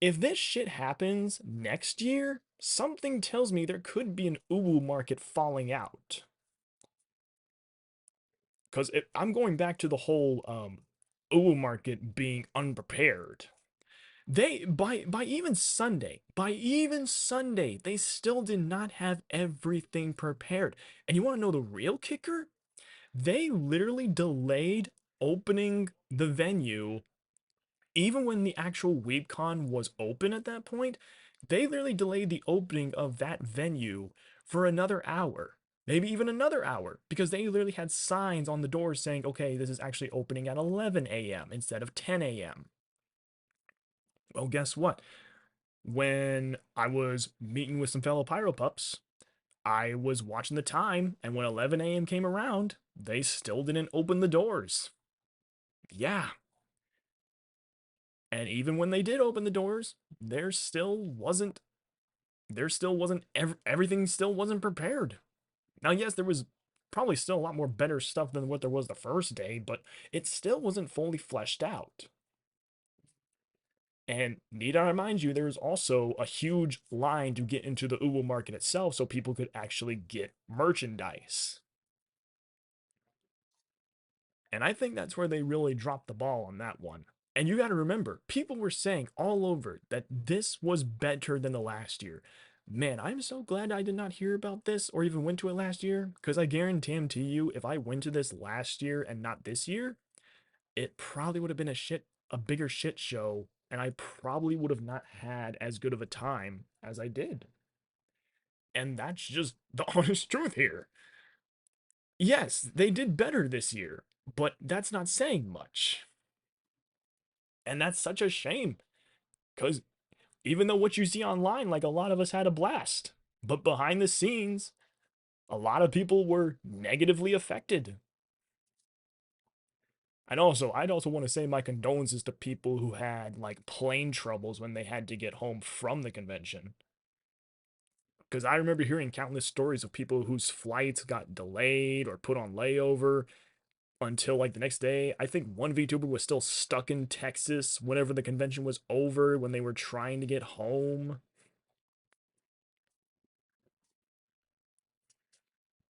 if this shit happens next year, something tells me there could be an uwu market falling out. Because I'm going back to the whole uwu market being unprepared. They by even Sunday, they still did not have everything prepared. And you want to know the real kicker? They literally delayed opening the venue even when the actual WeebCon was open at that point. They literally delayed the opening of that venue for another hour, maybe even another hour, because they literally had signs on the doors saying, okay, this is actually opening at 11 a.m. instead of 10 a.m. Well, guess what? When I was meeting with some fellow Pyro Pups, I was watching the time, and when 11 a.m. came around, they still didn't open the doors. Yeah. And even when they did open the doors, everything still wasn't prepared. Now, yes, there was probably still a lot more better stuff than what there was the first day, but it still wasn't fully fleshed out. And need I remind you, there's also a huge line to get into the Uwu market itself so people could actually get merchandise. And I think that's where they really dropped the ball on that one. And you got to remember, people were saying all over that this was better than the last year. Man, I'm so glad I did not hear about this or even went to it last year, because I guarantee you, if I went to this last year and not this year, it probably would have been a bigger shit show, and I probably would have not had as good of a time as I did. And that's just the honest truth here. Yes, they did better this year, but that's not saying much. And that's such a shame, because even though what you see online, like a lot of us had a blast, but behind the scenes, a lot of people were negatively affected. And also, I'd also want to say my condolences to people who had like plane troubles when they had to get home from the convention. Because I remember hearing countless stories of people whose flights got delayed or put on layover until like the next day. I think one VTuber was still stuck in Texas whenever the convention was over when they were trying to get home.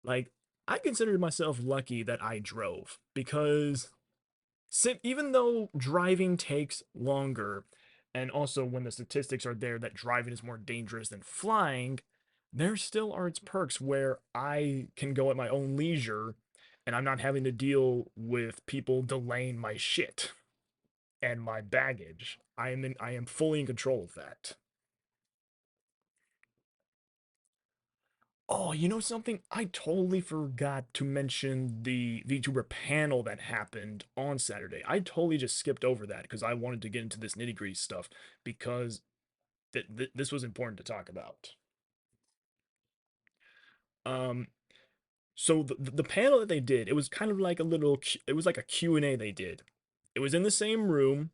Like, I considered myself lucky that I drove because even though driving takes longer, and also when the statistics are there that driving is more dangerous than flying, there still are its perks where I can go at my own leisure and I'm not having to deal with people delaying my shit and my baggage. I am fully in control of that. Oh, you know something? I totally forgot to mention the VTuber panel that happened on Saturday. I totally just skipped over that because I wanted to get into this nitty-gritty stuff because this was important to talk about. Um, so the panel that they did, it was kind of like it was like a Q&A they did. It was in the same room,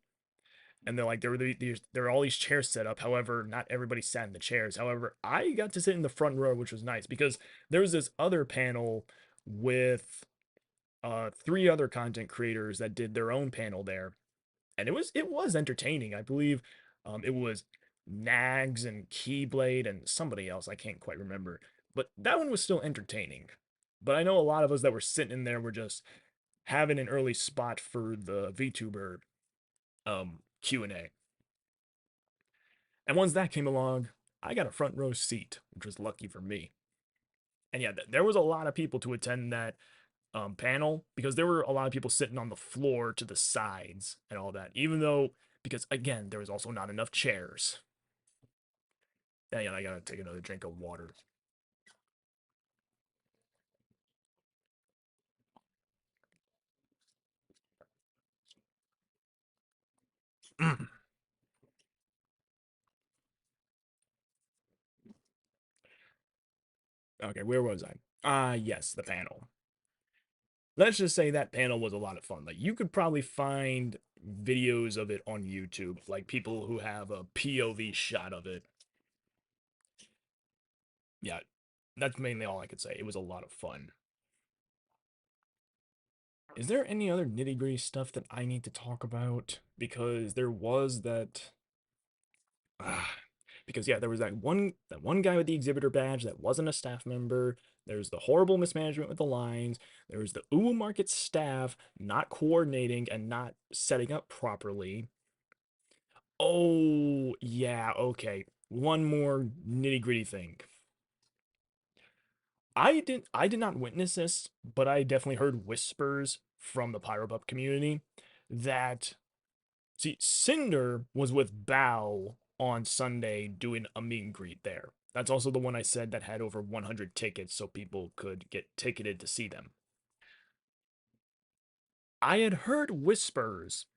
and there were all these chairs set up. However, not everybody sat in the chairs. However, I got to sit in the front row, which was nice because there was this other panel with three other content creators that did their own panel there, and it was entertaining. I believe it was Nags and Keyblade and somebody else. I can't quite remember, but that one was still entertaining. But I know a lot of us that were sitting in there were just having an early spot for the VTuber Q&A. And once that came along, I got a front row seat, which was lucky for me. And yeah, there was a lot of people to attend that panel because there were a lot of people sitting on the floor to the sides and all that. Even though, because again, there was also not enough chairs. And I gotta take another drink of water. Okay, where was I? Yes, the panel. Let's just say that panel was a lot of fun. Like, you could probably find videos of it on YouTube, like people who have a POV shot of it. Yeah, that's mainly all I could say. It was a lot of fun. Is there any other nitty gritty stuff that I need to talk about? Because there was that. Ah, because yeah, there was that one guy with the exhibitor badge that wasn't a staff member. There's the horrible mismanagement with the lines. There was the Uwu Market staff not coordinating and not setting up properly. Oh yeah, okay. One more nitty gritty thing. I did not witness this, but I definitely heard whispers from the Pyropup community that see, Cinder was with Bao on Sunday doing a meet and greet there. That's also the one I said that had over 100 tickets so people could get ticketed to see them. I had heard whispers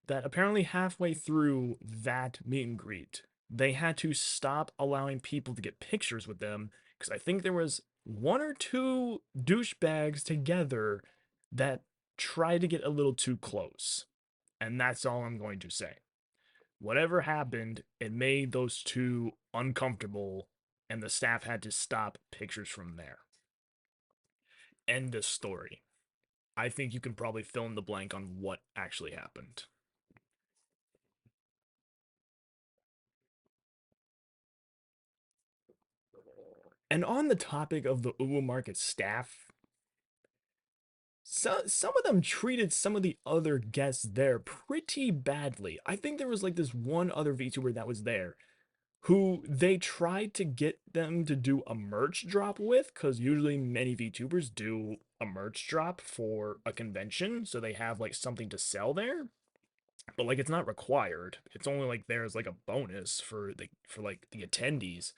that apparently halfway through that meet and greet, they had to stop allowing people to get pictures with them because I think there was one or two douchebags together that tried to get a little too close. And that's all I'm going to say. Whatever happened, it made those two uncomfortable, and the staff had to stop pictures from there. End of story. I think you can probably fill in the blank on what actually happened. And on the topic of the Uwu Market staff, some of them treated some of the other guests there pretty badly. I think there was like this one other VTuber that was there who they tried to get them to do a merch drop with, because usually many VTubers do a merch drop for a convention, so they have like something to sell there. But like it's not required. It's only like there's like a bonus for like the attendees.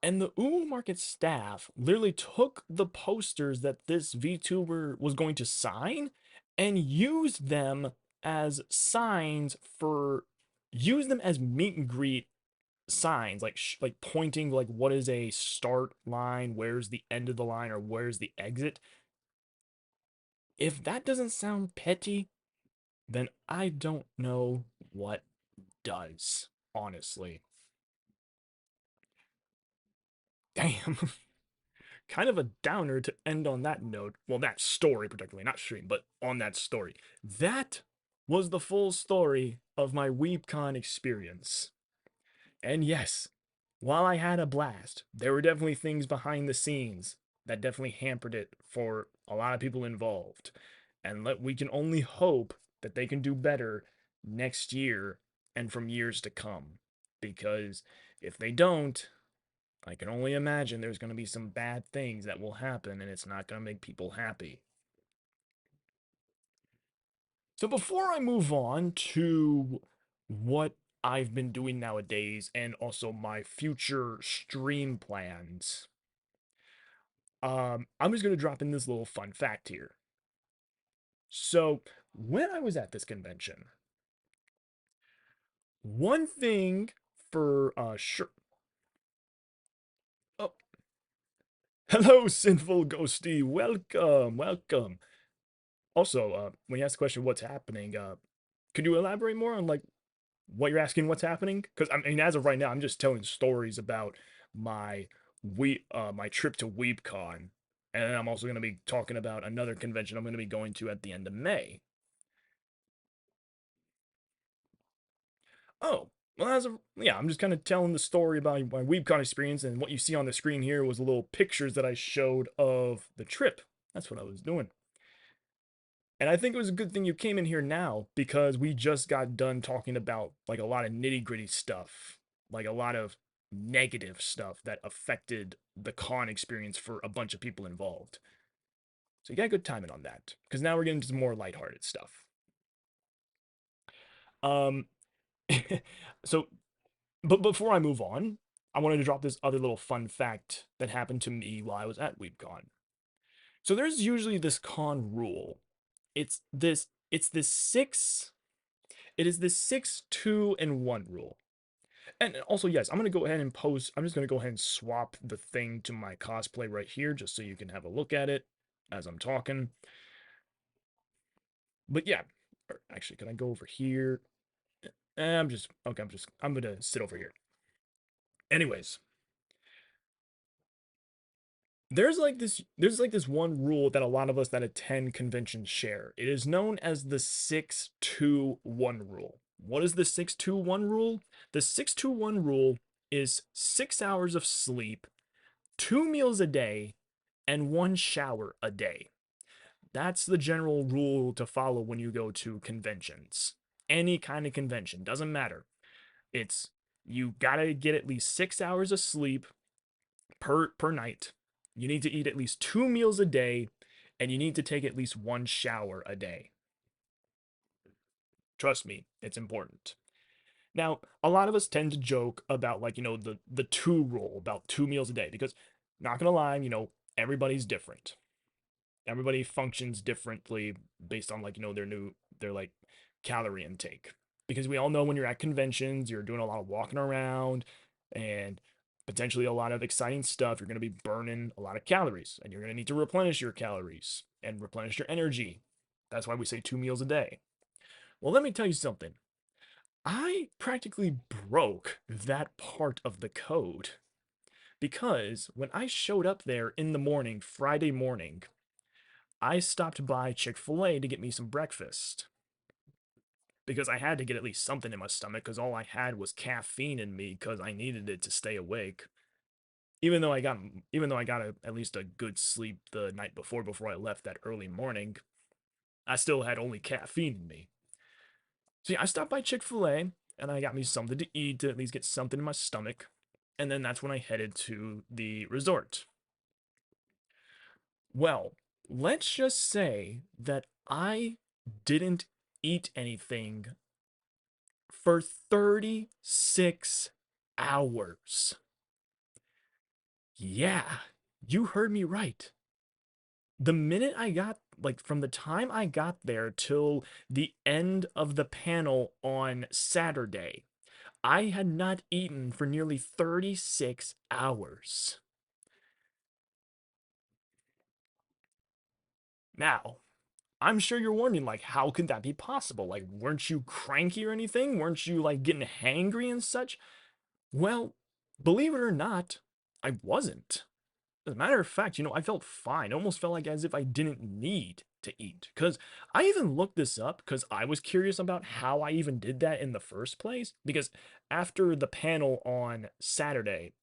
And the Uwu Market staff literally took the posters that this VTuber was going to sign and used them as signs for use them as meet and greet signs, like like pointing like what is a start line, where's the end of the line, or where's the exit. If that doesn't sound petty, then I don't know what does, honestly. Damn. Kind of a downer to end on that note. Well, that story particularly, not stream, but on that story. That was the full story of my WeebCon experience. And yes, while I had a blast, there were definitely things behind the scenes that definitely hampered it for a lot of people involved. And we can only hope that they can do better next year and from years to come. Because if they don't, I can only imagine there's going to be some bad things that will happen and it's not going to make people happy. So before I move on to what I've been doing nowadays and also my future stream plans, I'm just going to drop in this little fun fact here. So when I was at this convention, one thing for sure. Oh, hello, sinful ghosty. Welcome, welcome. Also, when you ask the question, what's happening? Could you elaborate more on like what you're asking? What's happening? Because I mean, as of right now, I'm just telling stories about my my trip to WeebCon, and then I'm also going to be talking about another convention I'm going to be going to at the end of May. Oh, well, yeah, I'm just kind of telling the story about my WeebCon experience, and what you see on the screen here was the little pictures that I showed of the trip. That's what I was doing. And I think it was a good thing you came in here now because we just got done talking about like a lot of nitty gritty stuff, like a lot of negative stuff that affected the con experience for a bunch of people involved. So you got good timing on that because now we're getting to some more lighthearted stuff. Um, so, but before I move on, I wanted to drop this other little fun fact that happened to me while I was at WeebCon. So there's usually this con rule. It's this It's the six. It is the 6, 2, and 1 rule. And also, yes, I'm gonna go ahead and post. I'm just gonna go ahead and swap the thing to my cosplay right here, just so you can have a look at it as I'm talking. But yeah, actually, can I go over here? I'm just okay. I'm gonna sit over here. Anyways, there's like this one rule that a lot of us that attend conventions share. It is known as the 6-2-1 rule. What is the 6-2-1 rule? The 6-2-1 rule is 6 hours of sleep, 2 meals a day, and 1 shower a day. That's the general rule to follow when you go to conventions. Any kind of convention, doesn't matter. It's you gotta get at least 6 hours of sleep per night. You need to eat at least 2 meals a day, and you need to take at least 1 shower a day. Trust me, it's important. Now, a lot of us tend to joke about like, the two rule about 2 meals a day because not gonna lie, everybody's different. Everybody functions differently based on like, their like calorie intake. Because we all know when you're at conventions, you're doing a lot of walking around and potentially a lot of exciting stuff. You're going to be burning a lot of calories and you're going to need to replenish your calories and replenish your energy. That's why we say 2 meals a day. Well, let me tell you something. I practically broke that part of the code because when I showed up there in the morning, Friday morning, I stopped by Chick-fil-A to get me some breakfast because I had to get at least something in my stomach because all I had was caffeine in me because I needed it to stay awake. Even though I got at least a good sleep the night before I left that early morning, I still had only caffeine in me. So yeah, I stopped by Chick-fil-A and I got me something to eat to at least get something in my stomach. And then that's when I headed to the resort. Well, let's just say that I didn't eat anything for 36 hours. Yeah, you heard me right. The minute I got, like, from the time I got there till the end of the panel on Saturday, I had not eaten for nearly 36 hours. Now, I'm sure you're wondering, like, how could that be possible? Like, weren't you cranky or anything? Weren't you, like, getting hangry and such? Well, believe it or not, I wasn't. As a matter of fact, I felt fine. It almost felt like as if I didn't need to eat. Because I even looked this up because I was curious about how I even did that in the first place. Because after the panel on Saturday,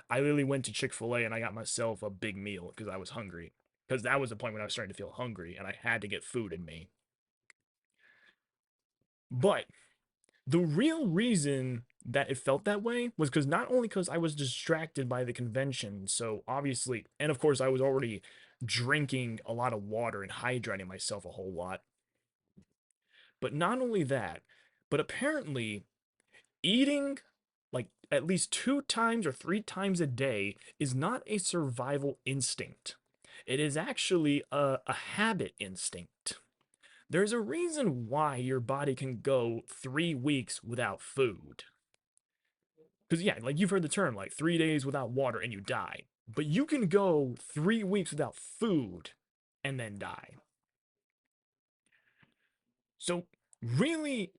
I literally went to Chick-fil-A and I got myself a big meal because I was hungry. Because that was the point when I was starting to feel hungry and I had to get food in me. But the real reason that it felt that way was because not only because I was distracted by the convention, so obviously, and of course, I was already drinking a lot of water and hydrating myself a whole lot, but not only that, but apparently, eating like at least 2 times or 3 times a day is not a survival instinct. It is actually a habit instinct. There's a reason why your body can go 3 weeks without food. Because, yeah, like you've heard the term, like 3 days without water and you die. But you can go 3 weeks without food and then die. So, really,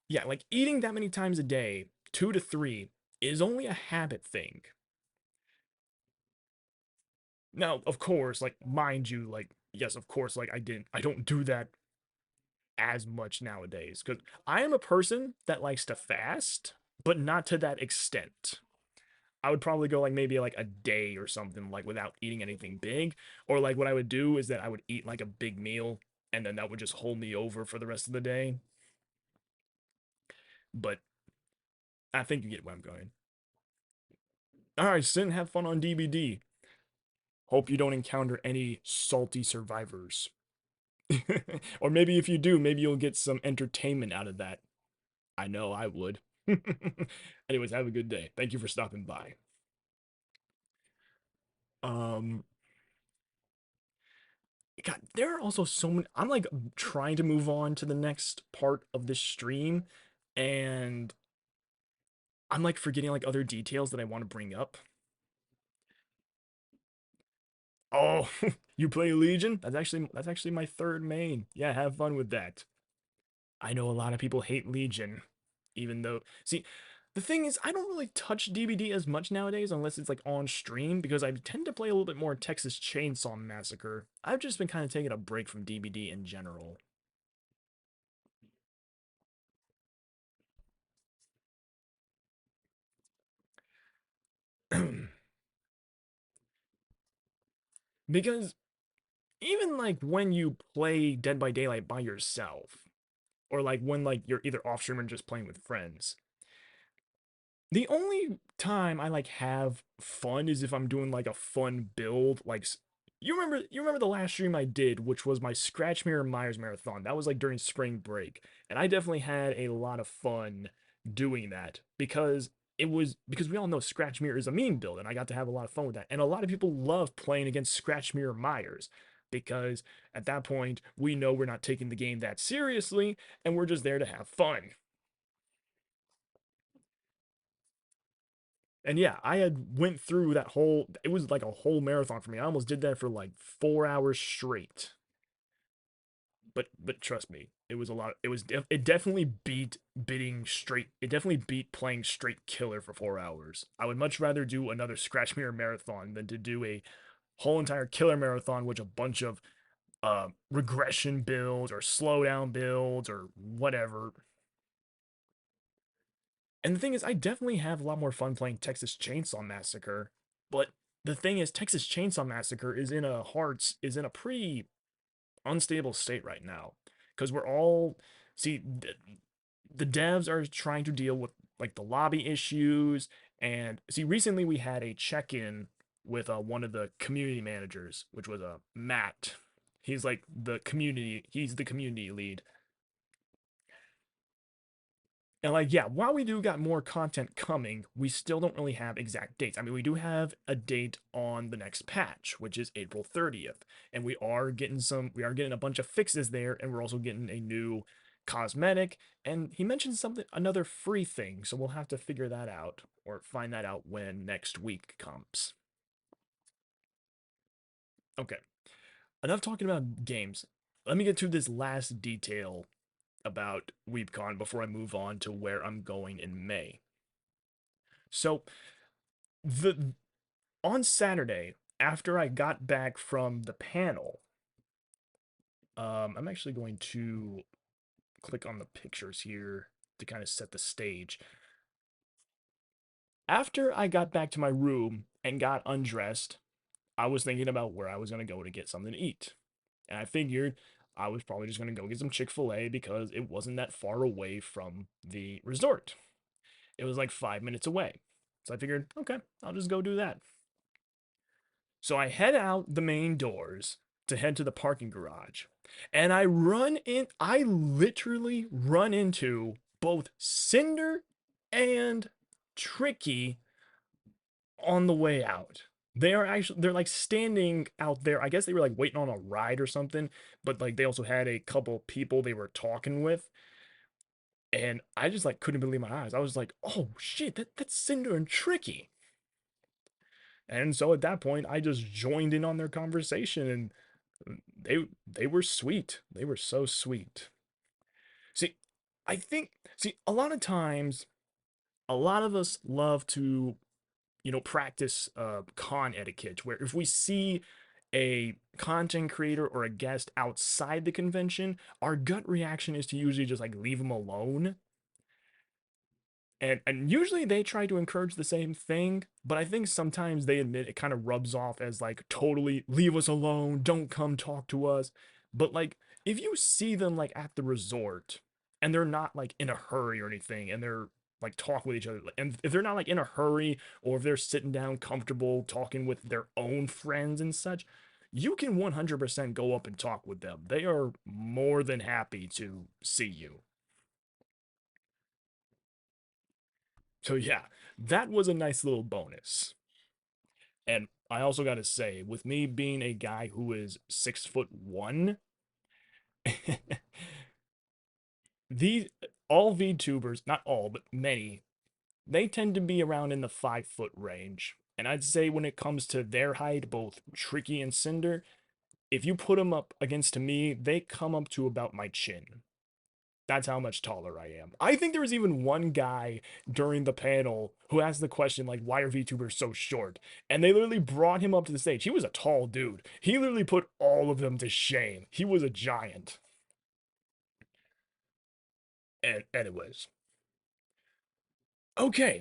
yeah, like eating that many times a day, 2 to 3, is only a habit thing. Now, of course, like, mind you, like, yes, of course, like, I don't do that as much nowadays. Because I am a person that likes to fast, but not to that extent. I would probably go like maybe like a day or something like without eating anything big. Or like what I would do is that I would eat like a big meal and then that would just hold me over for the rest of the day. But I think you get where I'm going. All right, sit and have fun on DVD. Hope you don't encounter any salty survivors. Or maybe if you do, maybe you'll get some entertainment out of that. I know I would. Anyways, have a good day. Thank you for stopping by. Um, God, there are also so many. I'm like trying to move on to the next part of this stream, and I'm like forgetting like other details that I want to bring up. Oh, you play Legion? That's actually my third main. Yeah, have fun with that. I know a lot of people hate Legion, even though see, the thing is I don't really touch DBD as much nowadays unless it's like on stream because I tend to play a little bit more Texas Chainsaw Massacre. I've just been kind of taking a break from DBD in general. Because even like when you play Dead by Daylight by yourself, or like when like you're either off stream or just playing with friends, the only time I like have fun is if I'm doing like a fun build. Like you remember the last stream I did, which was my Scratch Mirror Myers marathon. That was like during spring break, and I definitely had a lot of fun doing that because we all know Scratch Mirror is a meme build, and I got to have a lot of fun with that. And a lot of people love playing against Scratch Mirror Myers because at that point we know we're not taking the game that seriously, and we're just there to have fun. And yeah, I had went through that whole it was like a whole marathon for me. I almost did that for like 4 hours straight. But trust me, it was a lot. It definitely beat bidding straight. It definitely beat playing straight killer for 4 hours. I would much rather do another scratch mirror marathon than to do a whole entire killer marathon with a bunch of regression builds or slowdown builds or whatever. And the thing is, I definitely have a lot more fun playing Texas Chainsaw Massacre. But the thing is, Texas Chainsaw Massacre is in a pretty unstable state right now because we're all see the devs are trying to deal with like the lobby issues and see recently we had a check-in with one of the community managers, which was Matt. He's the community lead. And like, yeah, while we do got more content coming, we still don't really have exact dates. I mean, we do have a date on the next patch, which is April 30th. And we are getting a bunch of fixes there, and we're also getting a new cosmetic. And he mentioned something, another free thing. So we'll have to figure that out or find that out when next week comes. Okay, enough talking about games. Let me get to this last detail about WeebCon before I move on to where I'm going in May. So the on Saturday, after I got back from the panel, I'm actually going to click on the pictures here to kind of set the stage. After I got back to my room and got undressed, I was thinking about where I was going to go to get something to eat. And I figured I was probably just going to go get some Chick-fil-A because it wasn't that far away from the resort. It was like 5 minutes away. So I figured, okay, I'll just go do that. So I head out the main doors to head to the parking garage. And I literally run into both Cinder and Tricky on the way out. They're like standing out there. I guess they were like waiting on a ride or something, but like they also had a couple people they were talking with. And I just like couldn't believe my eyes. I was like, oh shit, that's Cinder and Tricky. And so at that point, I just joined in on their conversation and they were sweet. They were so sweet. See, see a lot of times a lot of us love to, practice con etiquette where if we see a content creator or a guest outside the convention, our gut reaction is to usually just like leave them alone. And usually they try to encourage the same thing, but I think sometimes they admit it kind of rubs off as like totally leave us alone, don't come talk to us. But like if you see them like at the resort and they're not like in a hurry or anything and they're like talking with each other and if they're not like in a hurry or if they're sitting down comfortable talking with their own friends and such, you can 100% go up and talk with them. They are more than happy to see you. So yeah, that was a nice little bonus. And I also gotta say, with me being a guy who is 6'1", these all VTubers, not all, but many, they tend to be around in the 5 foot range. And I'd say when it comes to their height, both Tricky and Cinder, if you put them up against me, they come up to about my chin. That's how much taller I am. I think there was even one guy during the panel who asked the question, like, why are VTubers so short? And they literally brought him up to the stage. He was a tall dude. He literally put all of them to shame. He was a giant. And anyways. Okay,